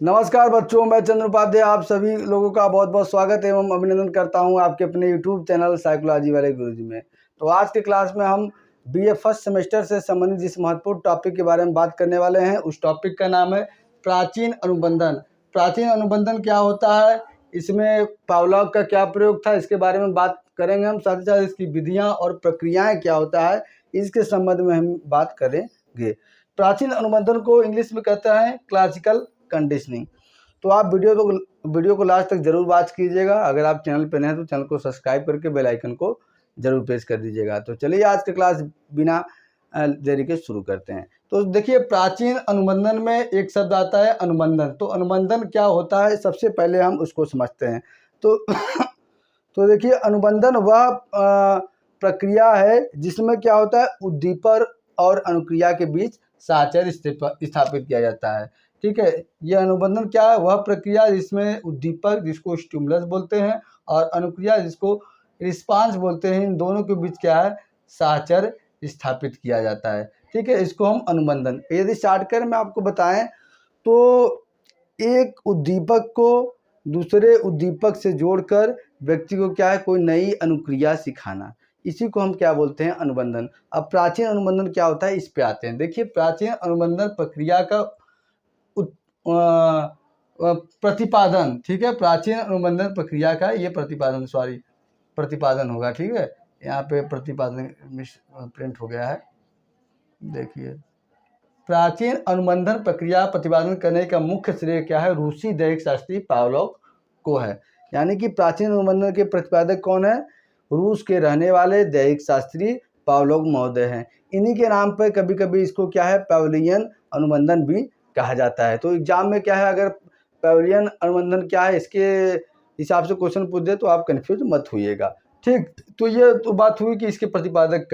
नमस्कार बच्चों, मैं चंद्र उपाध्याय आप सभी लोगों का बहुत बहुत स्वागत एवं अभिनंदन करता हूं आपके अपने यूट्यूब चैनल साइकोलॉजी वाले गुरुजी में। तो आज के क्लास में हम बीए फर्स्ट सेमेस्टर से संबंधित जिस महत्वपूर्ण टॉपिक के बारे में बात करने वाले हैं, उस टॉपिक का नाम है प्राचीन अनुबंधन। प्राचीन अनुबंधन क्या होता है, इसमें पावलोव का क्या प्रयोग था, इसके बारे में बात करेंगे हम। साथ ही साथ इसकी विधियाँ और प्रक्रियाएँ क्या होता है, इसके संबंध में हम बात करेंगे। प्राचीन अनुबंधन को इंग्लिश में कहते हैं क्लासिकल कंडीशनिंग। तो आप वीडियो को लास्ट तक जरूर वॉच कीजिएगा। अगर आप चैनल पर नए हैं तो चैनल को सब्सक्राइब करके बेल आइकन को जरूर प्रेस कर दीजिएगा। तो चलिए आज का क्लास बिना देरी के शुरू करते हैं। तो देखिए, प्राचीन अनुबंधन में एक शब्द आता है अनुबंधन। तो अनुबंधन क्या होता है, सबसे पहले हम उसको समझते हैं। तो तो देखिए, अनुबंधन वह प्रक्रिया है जिसमें क्या होता है, उद्दीपक और अनुक्रिया के बीच साहचर्य स्थापित किया जाता है। ठीक है, यह अनुबंधन क्या है, वह प्रक्रिया जिसमें उद्दीपक, जिसको स्टिमुलस बोलते हैं, और अनुक्रिया जिसको रिस्पांस बोलते हैं, इन दोनों के बीच क्या है, साहचर्य स्थापित किया जाता है। ठीक है, इसको हम अनुबंधन। यदि शॉर्टकट में आपको बताएं तो एक उद्दीपक को दूसरे उद्दीपक से जोड़कर व्यक्ति को क्या है, कोई नई अनुक्रिया सिखाना, इसी को हम क्या बोलते हैं, अनुबंधन। अब प्राचीन अनुबंधन क्या होता है, इस पे आते हैं। देखिए, प्राचीन अनुबंधन प्रक्रिया का प्रतिपादन, ठीक है, प्राचीन अनुबंधन प्रक्रिया का ये प्रतिपादन होगा। ठीक है, यहाँ पे प्रतिपादन प्रिंट हो गया है, देखिए। प्राचीन अनुबंधन प्रक्रिया प्रतिपादन करने का मुख्य श्रेय क्या है, रूसी दैहिक शास्त्री पावलोव को है। यानी कि प्राचीन अनुबंधन के प्रतिपादक कौन है, रूस के रहने वाले दैहिक शास्त्री पावलोव महोदय हैं। इन्हीं के नाम पर कभी कभी इसको क्या है, पावलोवियन अनुबंधन भी कहा जाता है। तो एग्जाम में क्या है, अगर पावलोवियन अनुबंधन क्या है, इसके हिसाब से क्वेश्चन पूछ दे तो आप कंफ्यूज मत होइएगा। ठीक, तो ये तो बात हुई कि इसके प्रतिपादक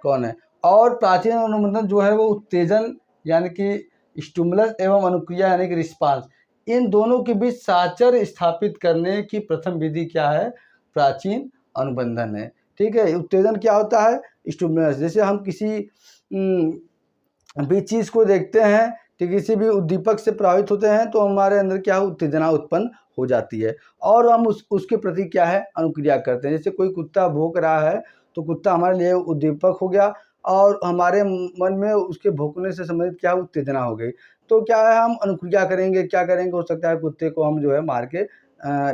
कौन है। और प्राचीन अनुबंधन जो है वो उत्तेजन यानी कि स्टिमुलस एवं अनुक्रिया यानी कि रिस्पांस, इन दोनों के बीच साहचर्य स्थापित करने की प्रथम विधि क्या है, प्राचीन अनुबंधन है। ठीक है, उत्तेजन क्या होता है, स्टिमुलस। जैसे हम किसी भी चीज़ को देखते हैं कि किसी भी उद्दीपक से प्रभावित होते हैं तो हमारे अंदर क्या है, उत्तेजना उत्पन्न हो जाती है और हम उसके प्रति क्या है, अनुक्रिया करते हैं। जैसे कोई कुत्ता भौंक रहा है तो कुत्ता हमारे लिए उद्दीपक हो गया और हमारे मन में उसके भौंकने से संबंधित क्या, उत्तेजना हो गई। तो क्या है, हम अनुक्रिया करेंगे, क्या करेंगे, हो सकता है कुत्ते को हम जो है मार के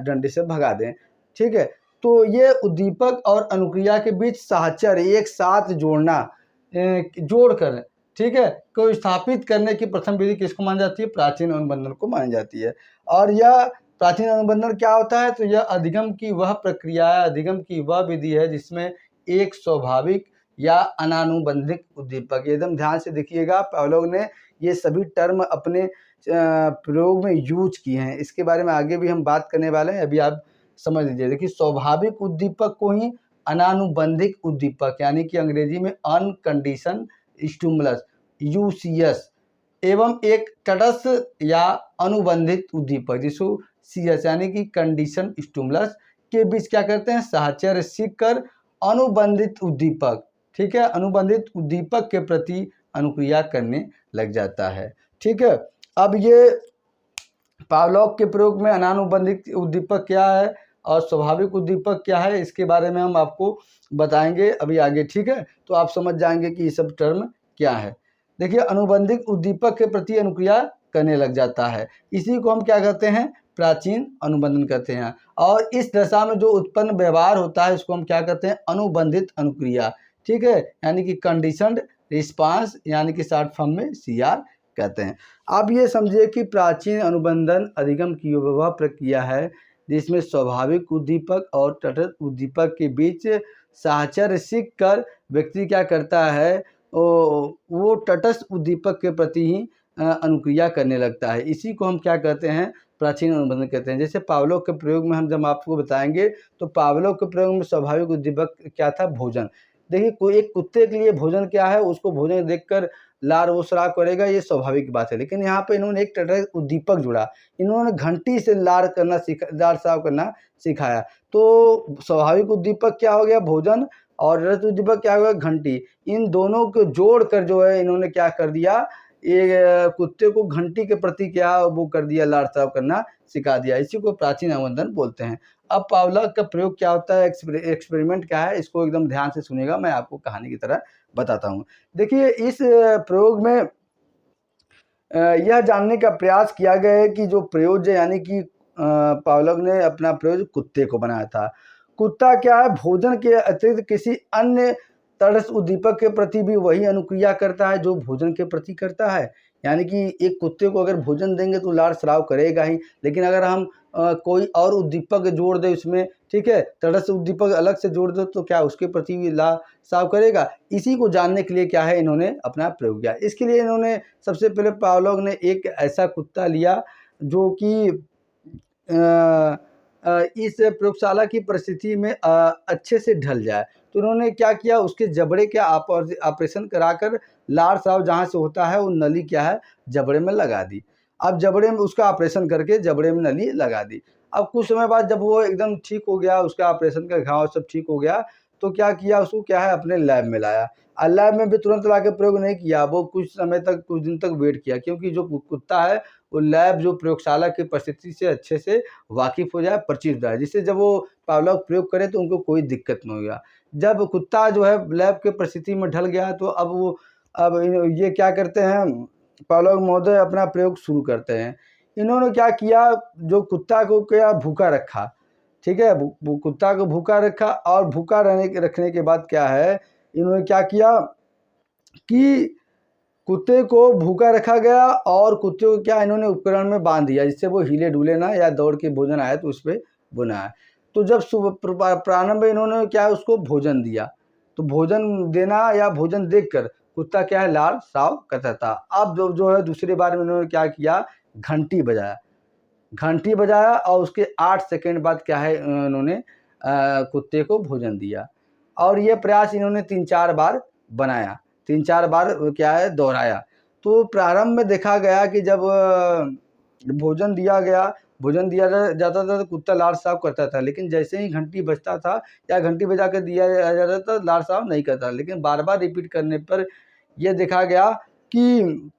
डंडे से भगा दें। ठीक है, तो ये उद्दीपक और अनुक्रिया के बीच साहचर्य एक साथ जोड़कर, ठीक है, को स्थापित करने की प्रथम विधि किसको मानी जाती है, प्राचीन अनुबंधन को मानी जाती है। और यह प्राचीन अनुबंधन क्या होता है, तो यह अधिगम की वह प्रक्रिया है, अधिगम की वह विधि है जिसमें एक स्वाभाविक या अनानुबंधित उद्दीपक, एकदम ध्यान से देखिएगा, पावलोव ने ये सभी टर्म अपने प्रयोग में यूज किए हैं। इसके बारे में आगे भी हम बात करने वाले हैं, अभी आप समझ लीजिए। देखिए, स्वाभाविक उद्दीपक को ही अनानुबंधित उद्दीपक यानी कि अंग्रेजी में अनकंडीशन स्टिमुलस यूसीएस एवं एक तटस्थ या अनुबंधित उद्दीपक जिसको सीएस यानी कि कंडीशन स्टिमुलस के बीच क्या करते हैं, साहचर्य सीखकर अनुबंधित उद्दीपक, ठीक है, अनुबंधित उद्दीपक के प्रति अनुक्रिया करने लग जाता है। ठीक है, अब ये पावलोव के प्रयोग में अनानुबंधित उद्दीपक क्या है और स्वाभाविक उद्दीपक क्या है, इसके बारे में हम आपको बताएंगे अभी आगे। ठीक है, तो आप समझ जाएंगे कि ये सब टर्म क्या है। देखिए, अनुबंधित उद्दीपक के प्रति अनुक्रिया करने लग जाता है, इसी को हम क्या कहते हैं, प्राचीन अनुबंधन कहते हैं। और इस दशा में जो उत्पन्न व्यवहार होता है इसको हम क्या कहते हैं, अनुबंधित अनुक्रिया। ठीक है, यानी कि कंडीशनड रिस्पांस यानी कि शॉर्ट फॉर्म में सीआर कहते हैं। आप ये समझिए कि प्राचीन अनुबंधन अधिगम की वह प्रक्रिया है जिसमें स्वाभाविक उद्दीपक और तटस्थ उद्दीपक के बीच साहचर्य सीख कर व्यक्ति क्या करता है, वो तटस्थ उद्दीपक के प्रति ही अनुक्रिया करने लगता है। इसी को हम क्या कहते हैं, प्राचीन अनुबंधन कहते हैं। जैसे पावलोव के प्रयोग में हम जब आपको बताएंगे तो पावलोव के प्रयोग में स्वाभाविक उद्दीपक क्या था, भोजन। देखिए, कोई एक कुत्ते के लिए भोजन क्या है, उसको भोजन देखकर लार वो श्राव करेगा, ये स्वाभाविक बात है। लेकिन यहाँ पे इन्होंने एक तटस्थ उद्दीपक जुड़ा, इन्होंने घंटी से लार श्राव करना सिखाया। तो स्वाभाविक उद्दीपक क्या हो गया, भोजन, और तटस्थ उद्दीपक क्या हो गया, घंटी। इन दोनों को जोड़कर जो है इन्होंने क्या कर दिया, ये कुत्ते को घंटी के प्रति क्या वो कर दिया, लाड़ साहब करना सिखा दिया। इसी को प्राचीन अनुबंधन बोलते हैं। अब पावलॉग का प्रयोग क्या होता है, एक्सपेरिमेंट क्या है, इसको एकदम ध्यान से सुनिएगा, मैं आपको कहानी की तरह बताता हूँ। देखिए, इस प्रयोग में यह जानने का प्रयास किया गया है कि जो प्रयोज्य यानी कि पावलॉग ने अपना प्रयोज्य कुत्ते को बनाया था। कुत्ता क्या है, भोजन के अतिरिक्त किसी अन्य तटस्थ उद्दीपक के प्रति भी वही अनुक्रिया करता है जो भोजन के प्रति करता है। यानी कि एक कुत्ते को अगर भोजन देंगे तो लाड़ स्राव करेगा ही, लेकिन अगर हम कोई और उद्दीपक जोड़ दे उसमें, ठीक है, तटस्थ उद्दीपक अलग से जोड़ दो तो क्या उसके प्रति भी लाड़ स्राव करेगा। इसी को जानने के लिए क्या है, इन्होंने अपना प्रयोग किया। इसके लिए इन्होंने सबसे पहले पावलॉग ने एक ऐसा कुत्ता लिया जो कि इस प्रयोगशाला की परिस्थिति में अच्छे से ढल जाए। तो उन्होंने क्या किया, उसके जबड़े का ऑपरेशन कराकर लाड़ स्राव जहाँ से होता है वो नली क्या है, जबड़े में लगा दी। अब जबड़े में उसका ऑपरेशन करके जबड़े में नली लगा दी। अब कुछ समय बाद जब वो एकदम ठीक हो गया, उसका ऑपरेशन का घाव सब ठीक हो गया, तो क्या किया, उसको क्या है अपने लैब में लाया। और लैब में भी तुरंत ला के प्रयोग नहीं किया, वो कुछ समय तक, कुछ दिन तक वेट किया, क्योंकि जो कुत्ता है वो लैब जो प्रयोगशाला की परिस्थिति से अच्छे से वाकिफ हो जाए, परिचित हो जाए, जिससे जब वो पावलॉग प्रयोग करे तो उनको कोई दिक्कत नहीं होगा। जब कुत्ता जो है लैब के परिस्थिति में ढल गया तो अब ये क्या करते हैं, पावलॉग महोदय अपना प्रयोग शुरू करते हैं। इन्होंने क्या किया, जो कुत्ता को क्या भूखा रखा, ठीक है, कुत्ता को भूखा रखा, और भूखा रखने के बाद क्या है, इन्होंने क्या किया कि कुत्ते को भूखा रखा गया और कुत्ते को क्या इन्होंने उपकरण में बांध दिया, जिससे वो हिले डुले ना, या दौड़ के भोजन आए तो उस पर बुना। तो जब प्रारंभ में इन्होंने क्या उसको भोजन दिया, तो भोजन देना या भोजन देखकर कुत्ता क्या है, लाड़ स्राव करता था। अब जो है दूसरी बार में इन्होंने क्या किया, घंटी बजाया और उसके 8 सेकेंड बाद क्या है, इन्होंने कुत्ते को भोजन दिया। और ये प्रयास इन्होंने 3-4 बार बनाया, 3-4 बार क्या है दोहराया। तो प्रारंभ में देखा गया कि जब भोजन दिया जाता था तो कुत्ता लाड़ साफ करता था, लेकिन जैसे ही घंटी बजता था या घंटी बजा कर दिया जाता था, लाड़ साफ नहीं करता। लेकिन बार बार रिपीट करने पर यह देखा गया कि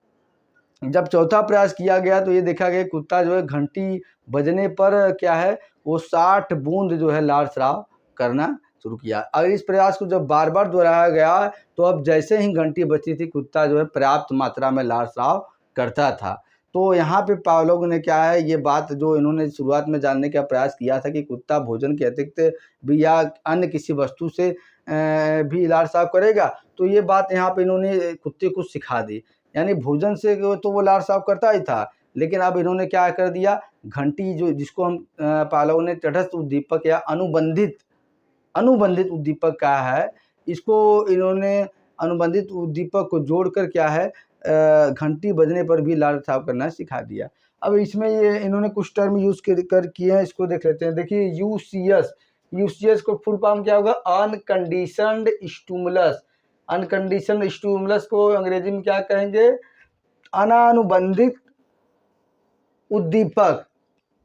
जब चौथा प्रयास किया गया तो ये देखा गया कुत्ता जो है घंटी बजने पर क्या है, वो 60 बूंद जो है लाड़ स्राव करना शुरू किया। और इस प्रयास को जब बार बार दोहराया गया तो अब जैसे ही घंटी बजती थी कुत्ता जो है पर्याप्त मात्रा में लाड़ स्राव करता था। तो यहाँ पे पावलॉग ने क्या है, ये बात जो इन्होंने शुरुआत में जानने का प्रयास किया था कि कुत्ता भोजन के अतिरिक्त भी या अन्य किसी वस्तु से भी लाड़ स्राव करेगा, तो ये बात यहाँ पे इन्होंने कुत्ते को सिखा दी। यानी भोजन से तो वो लाड़ साफ करता ही था, लेकिन अब इन्होंने क्या कर दिया, घंटी जो जिसको हम पावलॉग ने तटस्थ उद्दीपक या अनुबंधित उद्दीपक कहा है, इसको इन्होंने अनुबंधित उद्दीपक को जोड़कर क्या है, घंटी बजने पर भी लाड़ साफ करना सिखा दिया। अब इसमें ये इन्होंने कुछ टर्म यूज कर किए हैं, इसको देख लेते हैं। देखिए, यूसीएस को फुल फॉर्म क्या होगा, अनकंडीशनड स्टिमुलस। अनकंडीशनड स्टिमुलस को अंग्रेजी में क्या कहेंगे, अनानुबंधित उद्दीपक।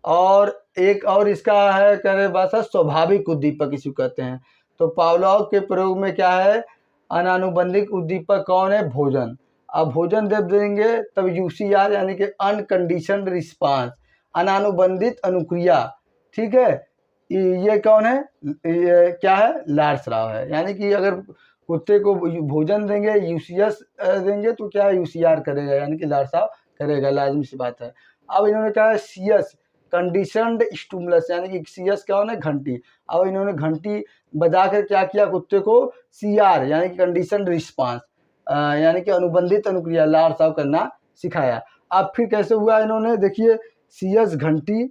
और एक और इसका है करे भाषा स्वाभाविक उद्दीपक इसको कहते हैं। तो पावलॉग के प्रयोग में क्या है, अनानुबंधित उद्दीपक कौन है, भोजन। अब भोजन जब देंगे तब यूसीआर यानी कि अनकंडीशनड रिस्पांस, अनानुबंधित अनुक्रिया, ठीक है, ये कौन है, ये क्या है, लाड़ स्राव है। यानी कि अगर कुत्ते को भोजन देंगे, यूसीएस देंगे तो क्या यूसीआर करेगा, यानी कि लाड़ स्राव करेगा, लाजमी सी बात है। अब इन्होंने कहा सीएस, कंडीशनड स्टिमुलस, यानी कि सीएस क्या होना, घंटी। अब इन्होंने घंटी बजा कर क्या किया, कुत्ते को सीआर यानी कि कंडीशनड रिस्पांस यानी कि अनुबंधित अनुक्रिया लाड़ साफ करना सिखाया। अब फिर कैसे हुआ, इन्होंने देखिए, सीएस घंटी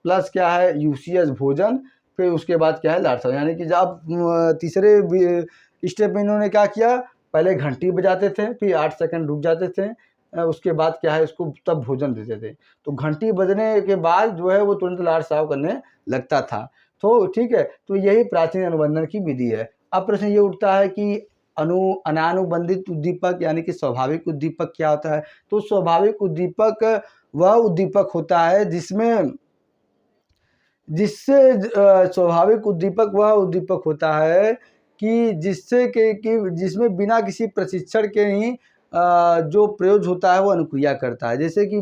प्लस क्या है, यूसीएस भोजन, फिर उसके बाद क्या है, लाड़ साफ। यानी कि जब तीसरे स्टेप में इन्होंने क्या किया, पहले घंटी बजाते थे, फिर 8 सेकंड रुक जाते थे, उसके बाद क्या है, इसको तब भोजन देते थे। तो घंटी बजने के बाद जो है वो तुरंत लाड़ साफ करने लगता था। तो ठीक है, तो यही प्राचीन अनुबंधन की विधि है। अब प्रश्न ये उठता है कि अनानुबंधित उद्दीपक यानी कि स्वाभाविक उद्दीपक क्या होता है। तो स्वाभाविक उद्दीपक वह उद्दीपक होता है स्वाभाविक उद्दीपक वह उद्दीपक होता है कि जिसमें बिना किसी प्रशिक्षण के ही जो प्रयोज्य होता है वो अनुक्रिया करता है। जैसे कि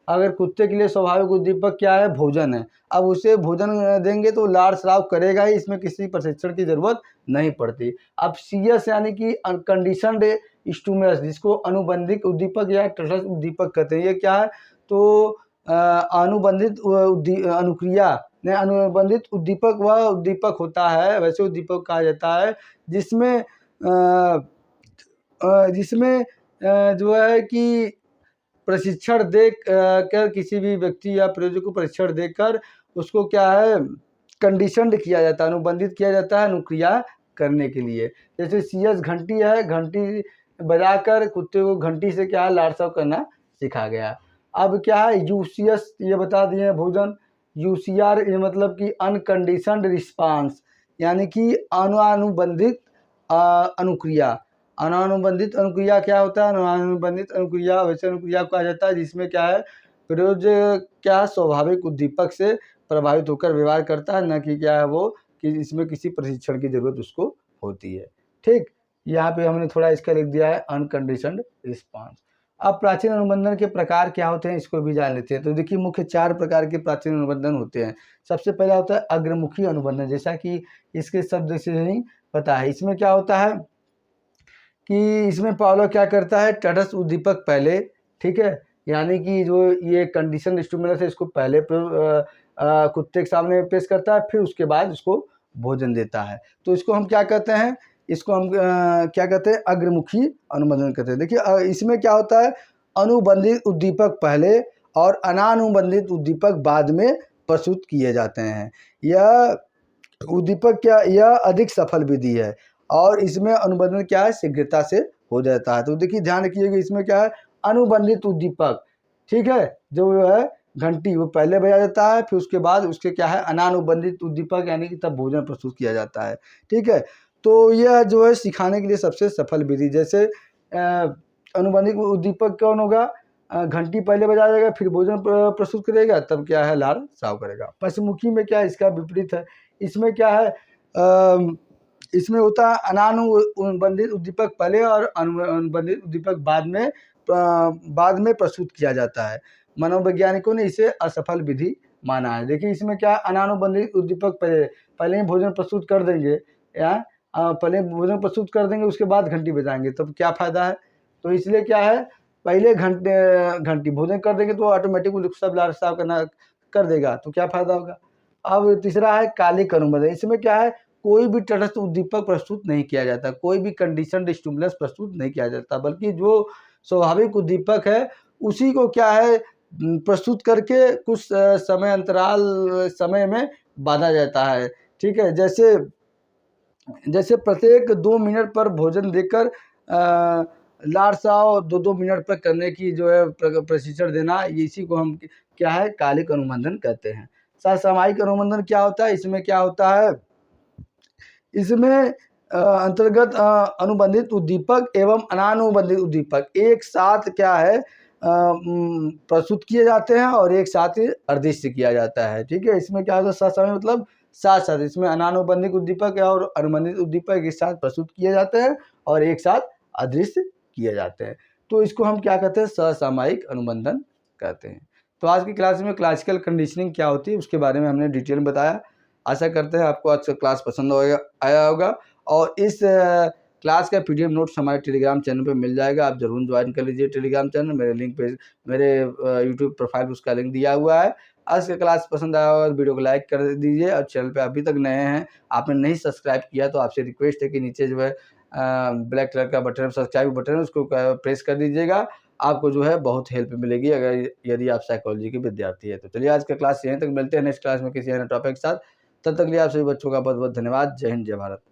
अगर कुत्ते के लिए स्वाभाविक उद्दीपक क्या है, भोजन है। अब उसे भोजन देंगे तो लाड़ स्राव करेगा ही, इसमें किसी प्रशिक्षण की जरूरत नहीं पड़ती। अब CS यानी कि अनकंडीशनड स्टिमुलस, जिसको अनुबंधित उद्दीपक या तटस्थ उद्दीपक कहते हैं। ये क्या है, तो अनुबंधित अनुक्रिया ने अनुबंधित उद्दीपक वह उद्दीपक होता है, वैसे उद्दीपक कहा जाता है जिसमें जो है कि प्रशिक्षण दे कर किसी भी व्यक्ति या प्रयोजक को प्रशिक्षण देकर उसको क्या है, कंडीशनड किया जाता है, अनुबंधित किया जाता है अनुक्रिया करने के लिए। जैसे CS घंटी है, घंटी बजाकर कुत्ते को घंटी से क्या है, लाड़ स्राव करना सिखा गया। अब क्या है, UCS ये बता दिए हैं भोजन। UCR ये मतलब कि अनकंडीशनड रिस्पांस, यानी कि अनुबंधित अनुक्रिया। अनानुबंधित अनुक्रिया क्या होता है, अनानुबंधित अनुक्रिया वैसे अनुक्रिया कहा जाता है जिसमें क्या है, प्रयोज्य क्या स्वाभाविक उद्दीपक से प्रभावित होकर व्यवहार करता है, न कि क्या है वो कि इसमें किसी प्रशिक्षण की जरूरत उसको होती है। ठीक, यहाँ पे हमने थोड़ा इसका लिख दिया है अनकंडीशनड रिस्पांस। अब प्राचीन अनुबंधन के प्रकार क्या होते हैं, इसको भी जान लेते हैं। तो देखिए, मुख्य 4 प्रकार के प्राचीन अनुबंधन होते हैं। सबसे पहला होता है अग्रमुखी अनुबंधन, जैसा कि इसके शब्द से ही पता है। इसमें क्या होता है कि इसमें पावलो क्या करता है, तटस्थ उद्दीपक पहले, ठीक है, यानी कि जो ये कंडीशन स्टिमुलस है इसको पहले कुत्ते के सामने पेश करता है, फिर उसके बाद उसको भोजन देता है। तो इसको हम क्या कहते हैं, इसको हम क्या कहते हैं, अग्रमुखी अनुबंधन कहते हैं। देखिए इसमें क्या होता है, अनुबंधित उद्दीपक पहले और अनानुबंधित उद्दीपक बाद में प्रस्तुत किए जाते हैं। यह उद्दीपक क्या, यह अधिक सफल विधि है और इसमें अनुबंधन क्या है, शीघ्रता से हो जाता है। तो देखिए ध्यान रखिएगा, इसमें क्या है, अनुबंधित उद्दीपक, ठीक है, जो है घंटी वो पहले बजा जाता है, फिर उसके बाद उसके क्या है, अनानुबंधित उद्दीपक, यानी कि तब भोजन प्रस्तुत किया जाता है। ठीक है, तो यह जो है सिखाने के लिए सबसे सफल विधि। जैसे अनुबंधित उद्दीपक कौन होगा, घंटी पहले बजा जाएगा, फिर भोजन प्रस्तुत करेगा, तब क्या है, लाड़ स्राव करेगा। पश्चिमुखी में क्या है, इसका विपरीत है। इसमें क्या है, इसमें होता है अनानुबंधित उद्दीपक पहले और अनुबंधित उद्दीपक बाद में प्रस्तुत किया जाता है। मनोवैज्ञानिकों ने इसे असफल विधि माना है। देखिए इसमें क्या, अनानुबंधित उद्दीपक पहले ही भोजन प्रस्तुत कर देंगे, या पहले भोजन प्रस्तुत कर देंगे, उसके बाद घंटी बजाएंगे, तब क्या फायदा है। तो इसलिए क्या है, पहले घंटी भोजन कर देंगे तो ऑटोमेटिक सब लाड़ स्राव करना कर देगा, तो क्या फायदा होगा। अब तीसरा है कालिक अनुबंधन। इसमें क्या है, कोई भी तटस्थ उद्दीपक प्रस्तुत नहीं किया जाता, कोई भी कंडीशनड स्टिमुलस प्रस्तुत नहीं किया जाता, बल्कि जो स्वाभाविक उद्दीपक है उसी को क्या है, प्रस्तुत करके कुछ समय में बांधा जाता है। ठीक है, जैसे प्रत्येक 2 मिनट पर भोजन देकर लाड़ स्राव 2-2 मिनट पर करने की जो है प्रशिक्षण देना, इसी को हम क्या है, कालिक अनुबंधन कहते हैं। समसामयिक अनुबंधन क्या होता है, इसमें क्या होता है, इसमें अंतर्गत अनुबंधित उद्दीपक एवं अनानुबंधित उद्दीपक एक साथ क्या है, प्रस्तुत किए जाते हैं और एक साथ ही अदृश्य किया जाता है। ठीक है, इसमें क्या होता है, ससमय मतलब साथ साथ, इसमें अनानुबंधित उद्दीपक और अनुबंधित उद्दीपक एक साथ प्रस्तुत किए जाते हैं और एक साथ अदृश्य किए जाते हैं। तो इसको हम क्या कहते हैं, समसामयिक अनुबंधन कहते हैं। तो आज की क्लास में क्लासिकल कंडीशनिंग क्या होती है उसके बारे में हमने डिटेल में बताया। आशा करते हैं आपको आज का क्लास पसंद आया होगा और इस क्लास का PDF नोट्स हमारे टेलीग्राम चैनल पे मिल जाएगा, आप जरूर ज्वाइन कर लीजिए टेलीग्राम चैनल। मेरे लिंक पे, मेरे यूट्यूब प्रोफाइल पर उसका लिंक दिया हुआ है। आज का क्लास पसंद आया होगा तो वीडियो को लाइक कर दीजिए और चैनल पे अभी तक नए हैं, आपने नहीं सब्सक्राइब किया तो आपसे रिक्वेस्ट है कि नीचे जो है ब्लैक कलर का बटन, सब्सक्राइब बटन है, उसको प्रेस कर दीजिएगा। आपको जो है बहुत हेल्प मिलेगी यदि आप साइकोलॉजी के विद्यार्थी है। तो चलिए आज का क्लास यहीं तक, मिलते हैं नेक्स्ट क्लास में किसी अन्य टॉपिक के साथ। तब तक के लिए आप सभी बच्चों का बहुत बहुत धन्यवाद। जय हिंद, जय भारत।